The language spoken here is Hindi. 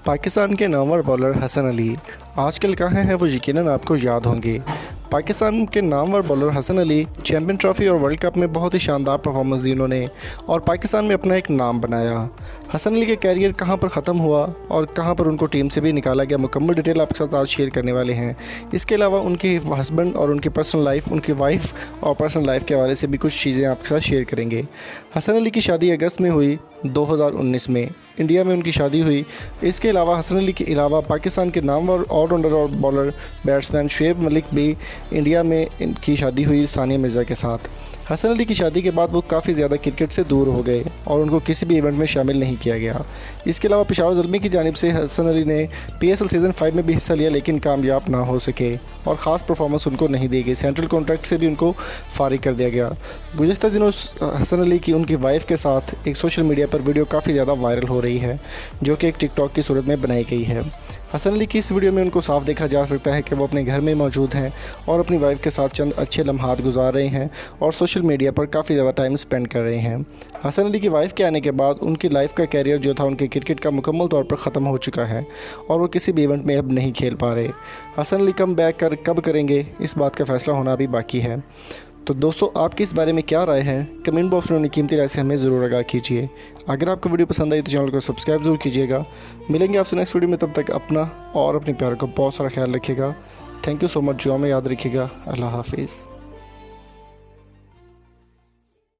पाकिस्तान के नामवर बॉलर हसन अली आजकल कहाँ हैं वो यकीनन आपको याद होंगे। पाकिस्तान के नामवर bowler Hasan Ali champion trophy और वर्ल्ड कप में बहुत ही शानदार परफॉर्मेंस दी उन्होंने और पाकिस्तान में अपना एक नाम बनाया। हसन अली के कैरियर कहां पर ख़त्म हुआ और कहां पर उनको टीम से भी निकाला गया, मुकम्मल डिटेल आपके साथ आज शेयर करने वाले हैं। इसके अलावा उनके हस्बैंड और उनकी पर्सनल लाइफ, उनकी वाइफ और पर्सनल लाइफ के हवाले से भी कुछ चीज़ें आपके साथ शेयर करेंगे। हसन अली की शादी अगस्त में हुई 2019 में, इंडिया में उनकी शादी हुई। इसके अलावा हसन अली के अलावा पाकिस्तान के नामवर ऑलराउंडर और बॉलर बैट्समैन शुएब मलिक भी इंडिया में इनकी शादी हुई सानिया मिर्ज़ा के साथ। हसन अली की शादी के बाद वो काफ़ी ज़्यादा क्रिकेट से दूर हो गए और उनको किसी भी इवेंट में शामिल नहीं किया गया। इसके अलावा पेशावर ज़ल्मी की जानिब से हसन अली ने PSL सीज़न 5 में भी हिस्सा लिया लेकिन कामयाब ना हो सके और ख़ास परफॉर्मेंस उनको नहीं दी गई। सेंट्रल कॉन्ट्रैक्ट से भी उनको फारिग कर दिया गया। गुज़श्ता दिनों हसन अली की उनकी वाइफ के साथ एक सोशल मीडिया पर वीडियो काफ़ी ज़्यादा वायरल हो रही है जो कि एक टिकटॉक की सूरत में बनाई गई है। हसन अली की इस वीडियो में उनको साफ देखा जा सकता है कि वो अपने घर में मौजूद हैं और अपनी वाइफ के साथ चंद अच्छे लम्हात गुजार रहे हैं और सोशल मीडिया पर काफ़ी ज़्यादा टाइम स्पेंड कर रहे हैं। हसन अली की वाइफ के आने के बाद उनकी लाइफ का कैरियर जो था उनके क्रिकेट का मुकम्मल तौर पर ख़त्म हो चुका है और वो किसी भी इवेंट में अब नहीं खेल पा रहे। हसन अली कम बैक कब करेंगे, इस बात का फ़ैसला होना अभी बाकी है। तो दोस्तों, आपकी इस बारे में क्या राय है, कमेंट बॉक्स में अपनी कीमती राय से हमें ज़रूर आगाह कीजिए। अगर आपको वीडियो पसंद आई तो चैनल को सब्सक्राइब ज़रूर कीजिएगा। मिलेंगे आपसे नेक्स्ट वीडियो में, तब तक अपना और अपने प्यार का बहुत सारा ख्याल रखिएगा। Thank you so much. दुआ में याद रखिएगा। अल्लाह हाफिज़।